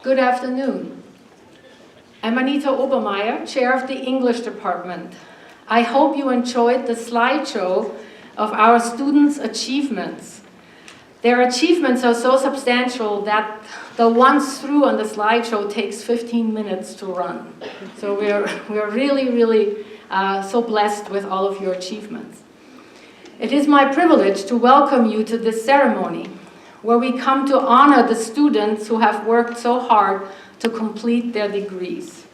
Good afternoon. I'm Anita Obermeier, Chair of the English Department. I hope you enjoyed the slideshow of our students' achievements. Their achievements are so substantial that the once through on the slideshow takes 15 minutes to run. So we're really so blessed with all of your achievements. It is my privilege to welcome you to this ceremony, where we come to honor the students who have worked so hard to complete their degrees.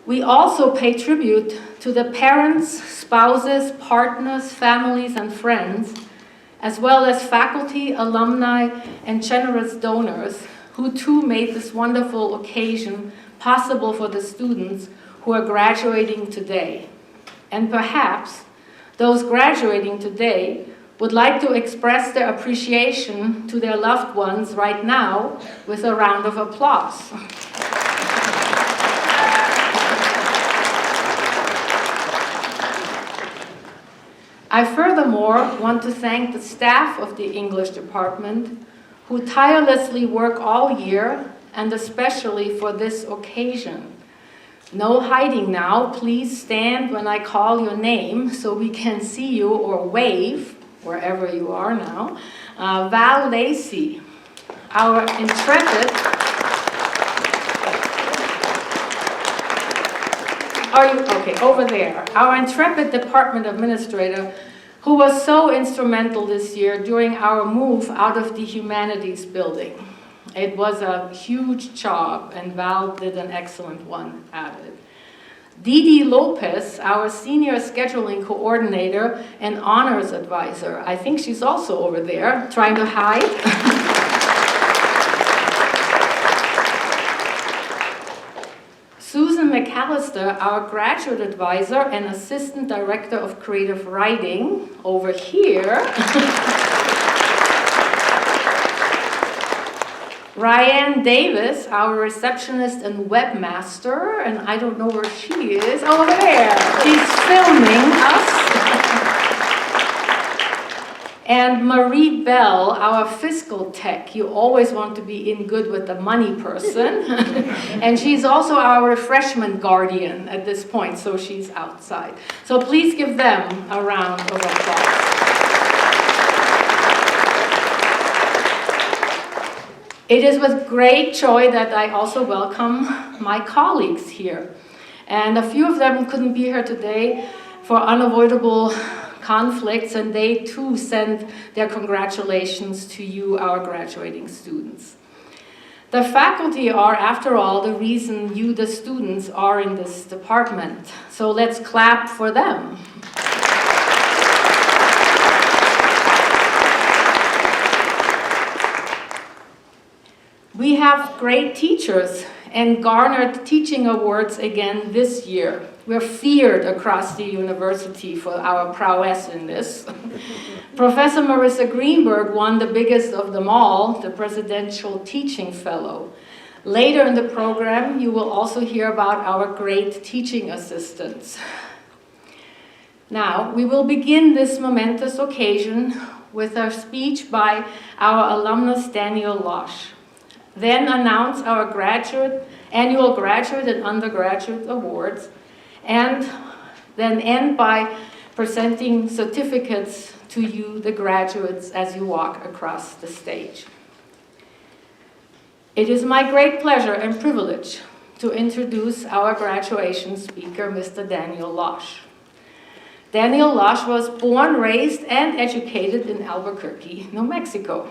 We also pay tribute to the parents, spouses, partners, families, and friends, as well as faculty, alumni, and generous donors who too made this wonderful occasion possible for the students who are graduating today. And perhaps those graduating today would like to express their appreciation to their loved ones right now with a round of applause. I furthermore want to thank the staff of the English Department who tirelessly work all year and especially for this occasion. No hiding now, please stand when I call your name so we can see you or wave wherever you are now. Val Lacey, our intrepid, over there. Our intrepid department administrator who was so instrumental this year during our move out of the humanities building. It was a huge job and Val did an excellent one at it. Didi Lopez, our senior scheduling coordinator and honors advisor. I think she's also over there trying to hide. Susan McAllister, our graduate advisor and assistant director of creative writing, over here. Ryan Davis, our receptionist and webmaster, and I don't know where she is, over there. She's filming us. And Marie Bell, our fiscal tech. You always want to be in good with the money person. And she's also our refreshment guardian at this point, so she's outside. So please give them a round of applause. It is with great joy that I also welcome my colleagues here. And a few of them couldn't be here today for unavoidable conflicts, and they too send their congratulations to you, our graduating students. The faculty are, after all, the reason you, the students, are in this department. So let's clap for them. We have great teachers and garnered teaching awards again this year. We're feared across the university for our prowess in this. Professor Marissa Greenberg won the biggest of them all, the Presidential Teaching Fellow. Later in the program, you will also hear about our great teaching assistants. Now, we will begin this momentous occasion with a speech by our alumnus Daniel Losh. Then announce our annual graduate and undergraduate awards, and then end by presenting certificates to you, the graduates, as you walk across the stage. It is my great pleasure and privilege to introduce our graduation speaker, Mr. Daniel Losh. Daniel Losh was born, raised, and educated in Albuquerque, New Mexico.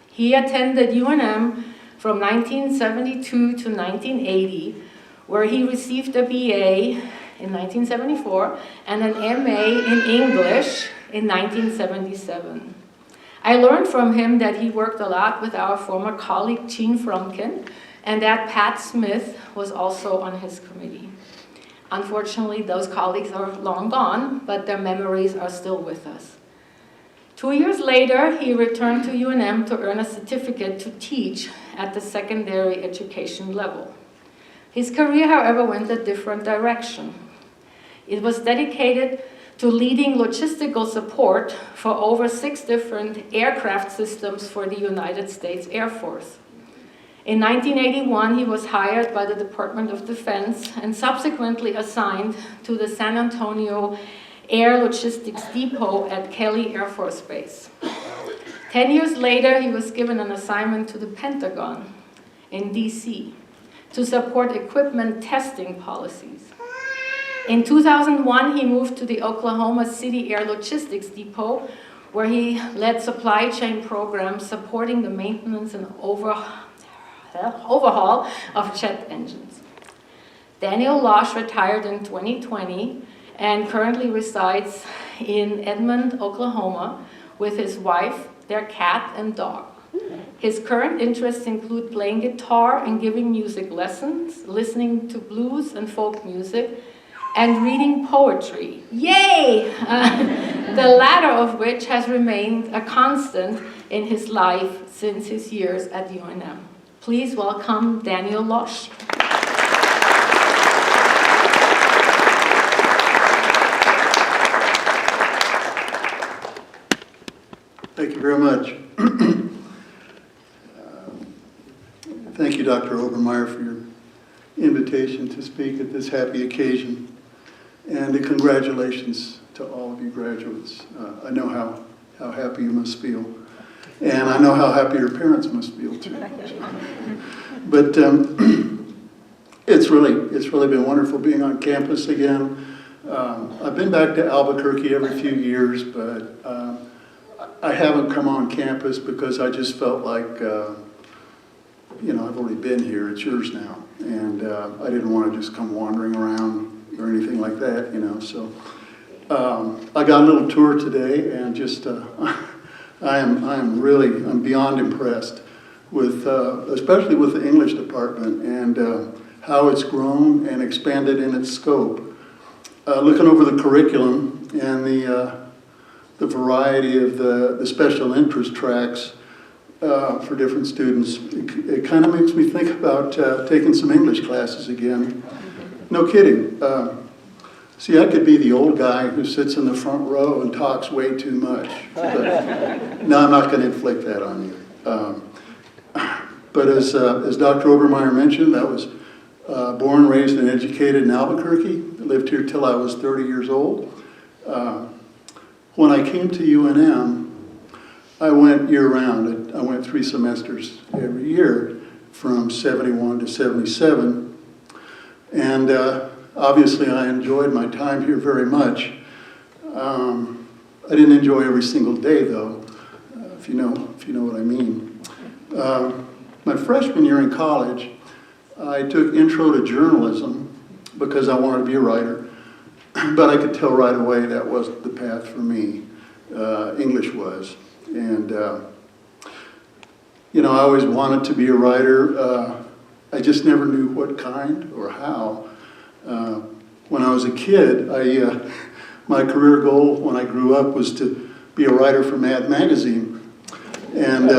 He attended UNM from 1972 to 1980, where he received a BA in 1974 and an MA in English in 1977. I learned from him that he worked a lot with our former colleague Jean Frumkin, and that Pat Smith was also on his committee. Unfortunately, those colleagues are long gone, but their memories are still with us. 2 years later, he returned to UNM to earn a certificate to teach at the secondary education level. His career, however, went a different direction. It was dedicated to leading logistical support for over 6 different aircraft systems for the United States Air Force. In 1981, he was hired by the Department of Defense and subsequently assigned to the San Antonio Air Logistics Depot at Kelly Air Force Base. 10 years later, he was given an assignment to the Pentagon in DC to support equipment testing policies. In 2001, he moved to the Oklahoma City Air Logistics Depot, where he led supply chain programs supporting the maintenance and overhaul of jet engines. Daniel Losh retired in 2020 and currently resides in Edmond, Oklahoma, with his wife, their cat, and dog. His current interests include playing guitar and giving music lessons, listening to blues and folk music, and reading poetry. Yay! The latter of which has remained a constant in his life since his years at UNM. Please welcome Daniel Losh. Thank you very much. Thank you, Dr. Obermeyer, for your invitation to speak at this happy occasion. And congratulations to all of you graduates. I know how happy you must feel. And I know how happy your parents must feel too. But it's really been wonderful being on campus again. I've been back to Albuquerque every few years, but I haven't come on campus because I just felt like, I've already been here, it's yours now. And I didn't want to just come wandering around or anything like that, So I got a little tour today, and just I'm beyond impressed with, especially with the English department and how it's grown and expanded in its scope. Looking over the curriculum and the variety of the special interest tracks for different students, it kind of makes me think about taking some English classes again. No kidding. See, I could be the old guy who sits in the front row and talks way too much. But, no, I'm not going to inflict that on you. But as Dr. Obermeyer mentioned, I was born, raised, and educated in Albuquerque. I lived here till I was 30 years old. When I came to UNM, I went year-round. I went 3 semesters every year from 71 to 77. And obviously I enjoyed my time here very much. I didn't enjoy every single day though, if you know what I mean. My freshman year in college, I took Intro to Journalism because I wanted to be a writer, but I could tell right away that wasn't the path for me. English was. And I always wanted to be a writer. I just never knew what kind or how. When I was a kid, my career goal when I grew up was to be a writer for Mad Magazine. And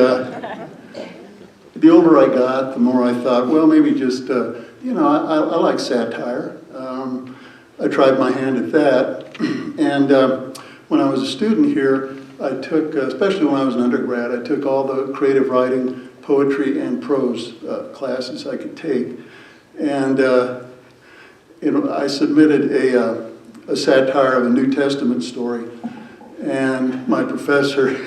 the older I got, the more I thought, well, maybe just, I like satire. I tried my hand at that. And when I was a student here, I took, especially when I was an undergrad, I took all the creative writing, poetry, and prose classes I could take. And I submitted a satire of a New Testament story, and my professor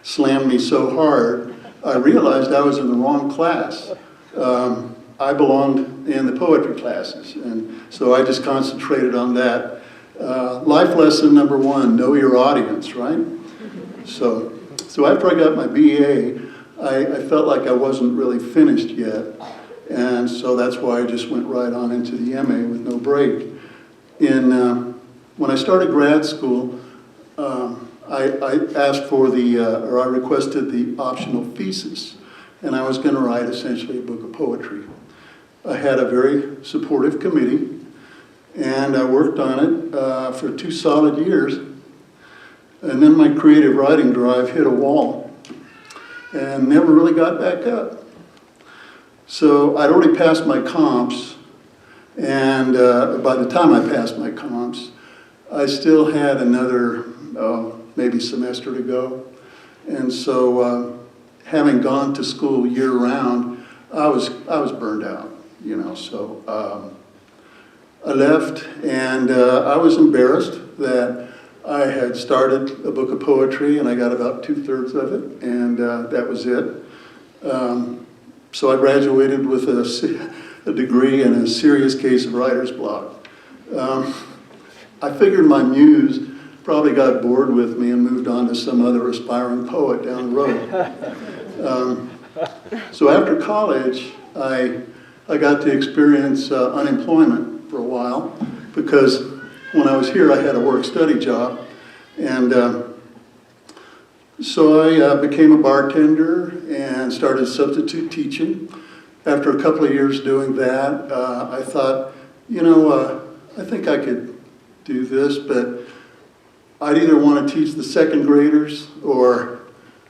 slammed me so hard, I realized I was in the wrong class. I belonged in the poetry classes, and so I just concentrated on that. Life lesson number 1, know your audience, right? So after I got my BA, I felt like I wasn't really finished yet. And so that's why I just went right on into the MA with no break. When I started grad school, I asked for I requested the optional thesis, and I was going to write essentially a book of poetry. I had a very supportive committee, and I worked on it for 2 solid years. And then my creative writing drive hit a wall and never really got back up. So I'd already passed my comps, and by the time I passed my comps, I still had another, maybe semester to go. And so having gone to school year-round, I was burned out, you know, so I left, and I was embarrassed that I had started a book of poetry and I got about 2/3 of it, and that was it. So I graduated with a degree in a serious case of writer's block. I figured my muse probably got bored with me and moved on to some other aspiring poet down the road. So after college, I got to experience unemployment for a while, because when I was here I had a work-study job, and so I became a bartender and started substitute teaching. After a couple of years doing that, I thought, you know, I think I could do this, but I'd either want to teach the second graders or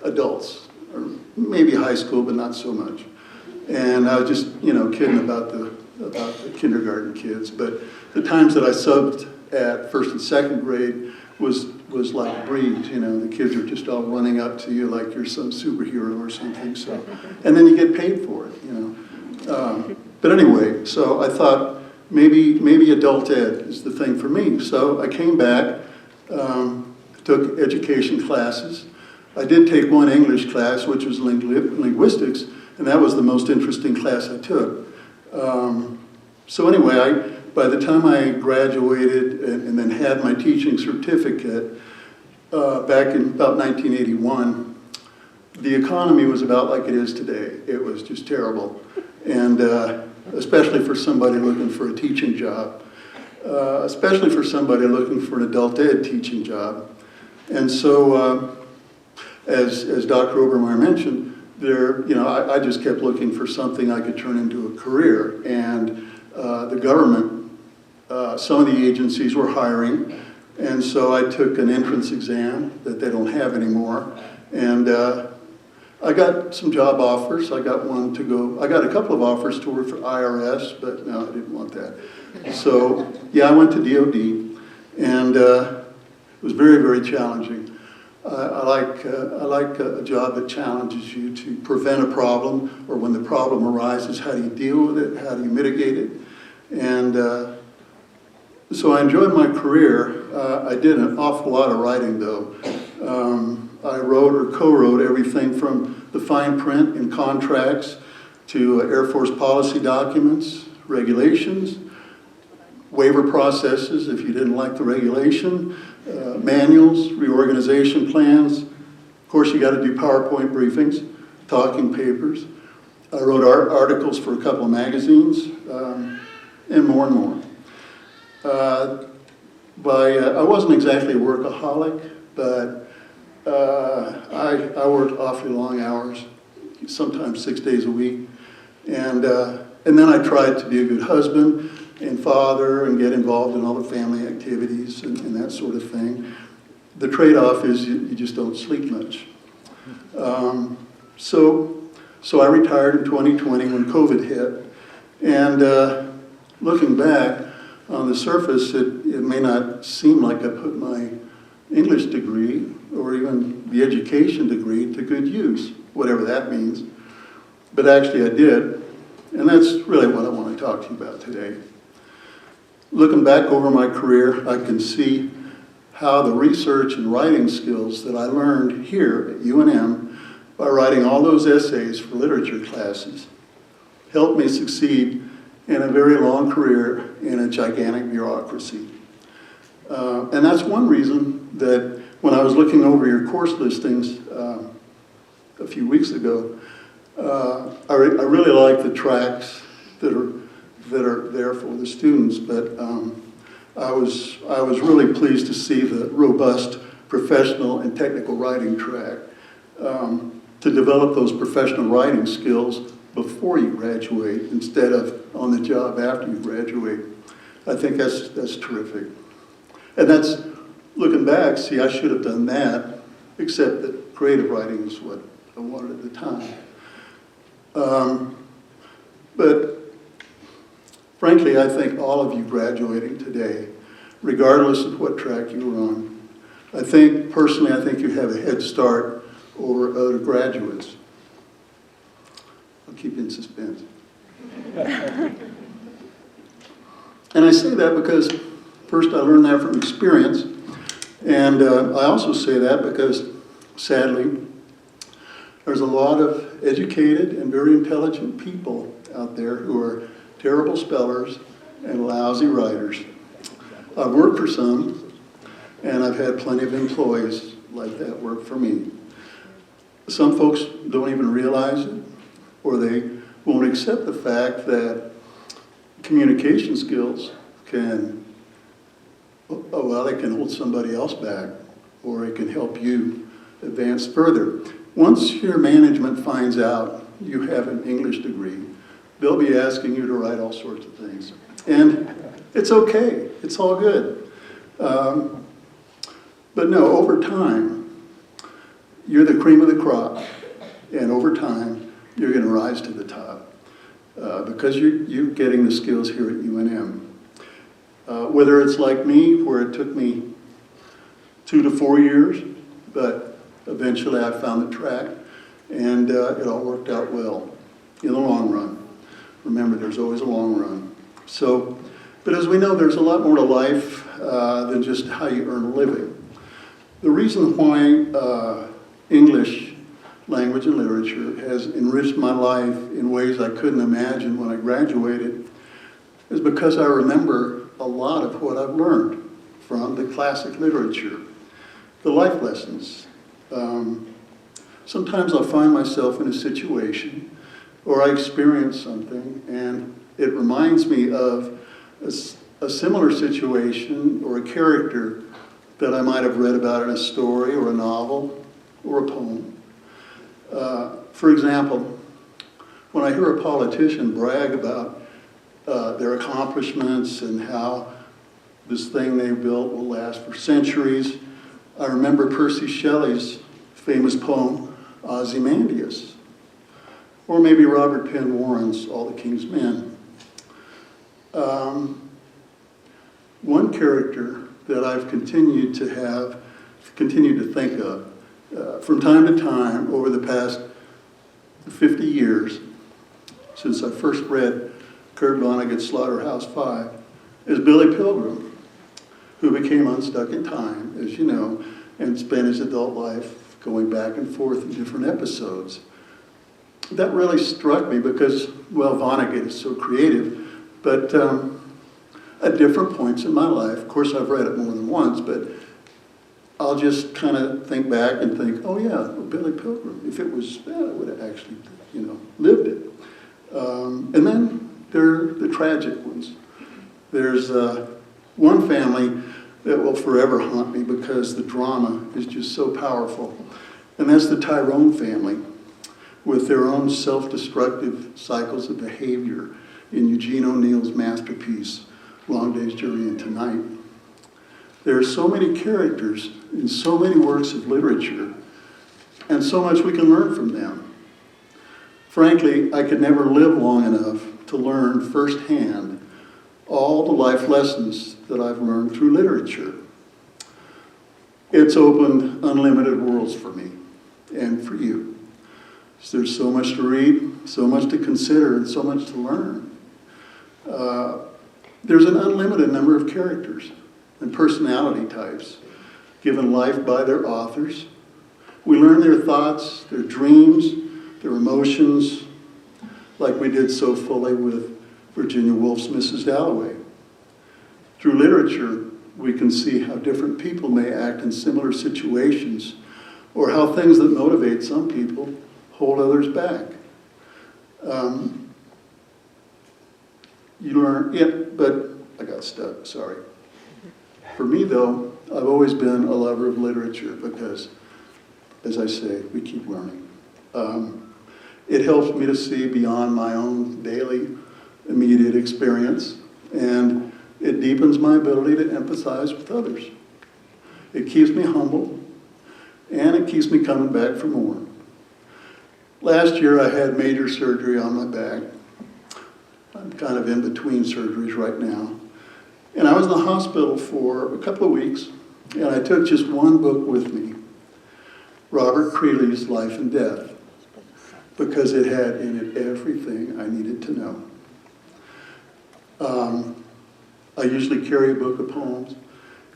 adults, or maybe high school, but not so much. And I was just, you know, kidding about the kindergarten kids, but the times that I subbed at first and second grade was like breeds, you know, the kids are just all running up to you like you're some superhero or something, so, and then you get paid for it, you know. But anyway, so I thought maybe adult ed is the thing for me. So I came back, took education classes. I did take one English class, which was linguistics, and that was the most interesting class I took. So anyway, by the time I graduated and then had my teaching certificate, back in about 1981, the economy was about like it is today. It was just terrible, and especially for somebody looking for a teaching job, especially for somebody looking for an adult ed teaching job. And so, as Dr. Obermeyer mentioned, you know, I just kept looking for something I could turn into a career, and the government, some of the agencies were hiring, and so I took an entrance exam that they don't have anymore, and I got some job offers. I got a couple of offers to work for IRS, but no, I didn't want that. So yeah, I went to DOD, and it was very, very challenging. I like a job that challenges you to prevent a problem, or when the problem arises, how do you deal with it, how do you mitigate it? And so I enjoyed my career. I did an awful lot of writing, though. I wrote or co-wrote everything from the fine print in contracts to Air Force policy documents, regulations, waiver processes if you didn't like the regulation, manuals, reorganization plans. Of course, you got to do PowerPoint briefings, talking papers. I wrote articles for a couple of magazines, and more and more. I wasn't exactly a workaholic, but I worked awfully long hours, sometimes 6 days a week, and then I tried to be a good husband and father and get involved in all the family activities and that sort of thing. The trade-off is you just don't sleep much. So I retired in 2020 when COVID hit, and looking back, on the surface, it may not seem like I put my English degree or even the education degree to good use, whatever that means. But actually I did, and that's really what I want to talk to you about today. Looking back over my career, I can see how the research and writing skills that I learned here at UNM by writing all those essays for literature classes helped me succeed in a very long career in a gigantic bureaucracy. And that's one reason that when I was looking over your course listings a few weeks ago, I really like the tracks that are there for the students, but I was really pleased to see the robust professional and technical writing track to develop those professional writing skills before you graduate instead of on the job after you graduate. I think that's terrific. And that's, looking back, see, I should have done that, except that creative writing is what I wanted at the time. But frankly, I think all of you graduating today, regardless of what track you were on, personally, I think you have a head start over other graduates. I'll keep you in suspense. And I say that because, first, I learned that from experience, and I also say that because, sadly, there's a lot of educated and very intelligent people out there who are terrible spellers and lousy writers. I've worked for some, and I've had plenty of employees like that work for me. Some folks don't even realize it, or they won't accept the fact that communication skills can, well, it can hold somebody else back, or it can help you advance further. Once your management finds out you have an English degree, they'll be asking you to write all sorts of things. And it's okay, it's all good. But no, over time, you're the cream of the crop, and over time, you're going to rise to the top because you're getting the skills here at UNM. Whether it's like me, where it took me 2 to 4 years, but eventually I found the track, and it all worked out well in the long run. Remember, there's always a long run. So, but as we know, there's a lot more to life than just how you earn a living. The reason why English language and literature has enriched my life in ways I couldn't imagine when I graduated is because I remember a lot of what I've learned from the classic literature, the life lessons. Sometimes I'll find myself in a situation or I experience something and it reminds me of a similar situation or a character that I might have read about in a story or a novel or a poem. For example, when I hear a politician brag about their accomplishments and how this thing they built will last for centuries, I remember Percy Shelley's famous poem, Ozymandias, or maybe Robert Penn Warren's All the King's Men. One character that I've continued to think of from time to time over the past 50 years, since I first read Kurt Vonnegut's Slaughterhouse-Five, is Billy Pilgrim, who became unstuck in time, as you know, and spent his adult life going back and forth in different episodes. That really struck me because, well, Vonnegut is so creative, but at different points in my life, of course I've read it more than once, but I'll just kind of think back and think, oh yeah, well, Billy Pilgrim, if it was that, I would have actually, lived it. And then there are the tragic ones. There's one family that will forever haunt me because the drama is just so powerful, and that's the Tyrone family, with their own self-destructive cycles of behavior in Eugene O'Neill's masterpiece, Long Day's Journey into Night. There are so many characters in so many works of literature, and so much we can learn from them. Frankly, I could never live long enough to learn firsthand all the life lessons that I've learned through literature. It's opened unlimited worlds for me and for you. There's so much to read, so much to consider, and so much to learn. There's an unlimited number of characters and personality types given life by their authors. We learn their thoughts, their dreams, their emotions, like we did so fully with Virginia Woolf's Mrs. Dalloway. Through literature, we can see how different people may act in similar situations, or how things that motivate some people hold others back. You learn it, but I got stuck, sorry. For me, though, I've always been a lover of literature because, as I say, we keep learning. It helps me to see beyond my own daily, immediate experience, and it deepens my ability to empathize with others. It keeps me humble, and it keeps me coming back for more. Last year, I had major surgery on my back. I'm kind of in between surgeries right now. And I was in the hospital for a couple of weeks, and I took just one book with me, Robert Creeley's Life and Death. because it had in it everything I needed to know. I usually carry a book of poems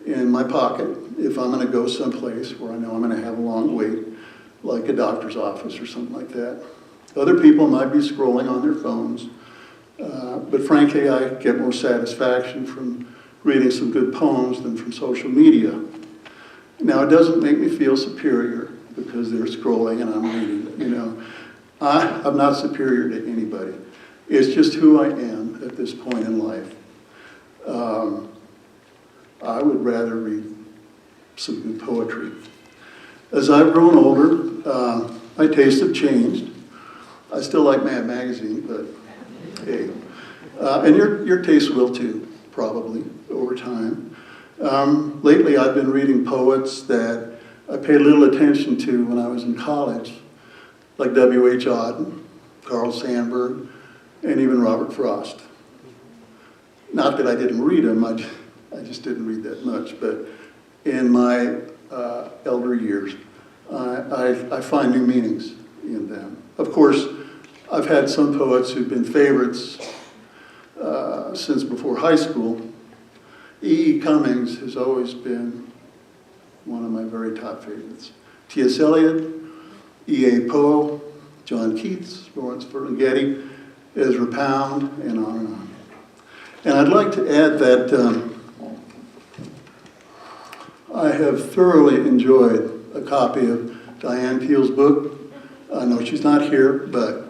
in my pocket if I'm going to go someplace where I know I'm going to have a long wait, like a doctor's office or something like that. Other people might be scrolling on their phones, but frankly, I get more satisfaction from reading some good poems than from social media. Now, it doesn't make me feel superior because they're scrolling and I'm reading, you know. I'm not superior to anybody. It's just who I am at this point in life. I would rather read some good poetry. As I've grown older, my tastes have changed. I still like Mad Magazine, but hey. And your taste will too, probably, over time. Lately, I've been reading poets that I paid little attention to when I was in college, like W.H. Auden, Carl Sandburg, and even Robert Frost. Not that I didn't read them, I just didn't read that much, but in my elder years, I find new meanings in them. Of course, I've had some poets who've been favorites since before high school. E.E. Cummings has always been one of my very top favorites. T.S. Eliot, E.A. Poe, John Keats, Lawrence Ferlinghetti, Ezra Pound, and on and on. And I'd like to add that I have thoroughly enjoyed a copy of Diane Peel's book. I know she's not here, but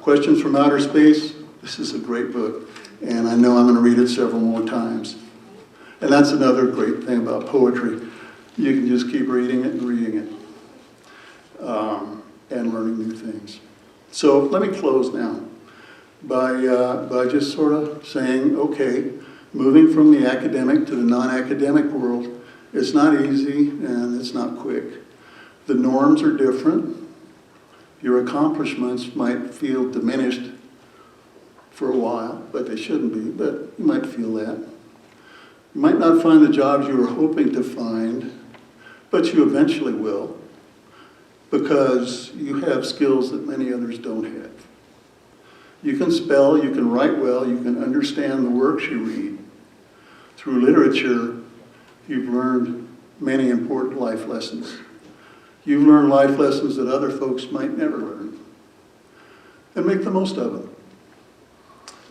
Questions from Outer Space, this is a great book, and I know I'm going to read it several more times. And that's another great thing about poetry. You can just keep reading it and reading it, and learning new things. So let me close now by just sort of saying, okay, moving from the academic to the non-academic world, it's not easy and it's not quick. The norms are different. Your accomplishments might feel diminished for a while, but they shouldn't be, but you might feel that. You might not find the jobs you were hoping to find, but you eventually will, because you have skills that many others don't have. You can spell, you can write well, you can understand the works you read. Through literature, you've learned many important life lessons. You've learned life lessons that other folks might never learn. And make the most of them.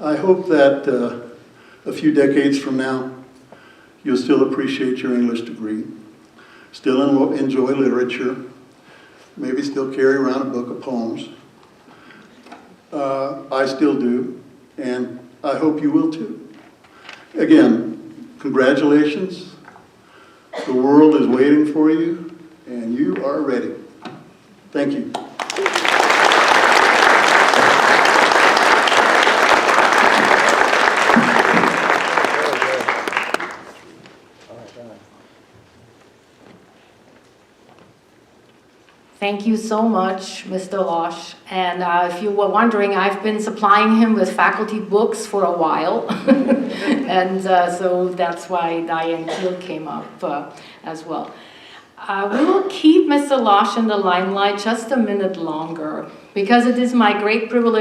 I hope that a few decades from now, you'll still appreciate your English degree, still enjoy literature, maybe still carry around a book of poems. I still do, and I hope you will too. Again, congratulations. The world is waiting for you, and you are ready. Thank you. Thank you so much, Mr. Losh. And if you were wondering, I've been supplying him with faculty books for a while. And so that's why Diane Peel came up as well. We will keep Mr. Losh in the limelight just a minute longer, because it is my great privilege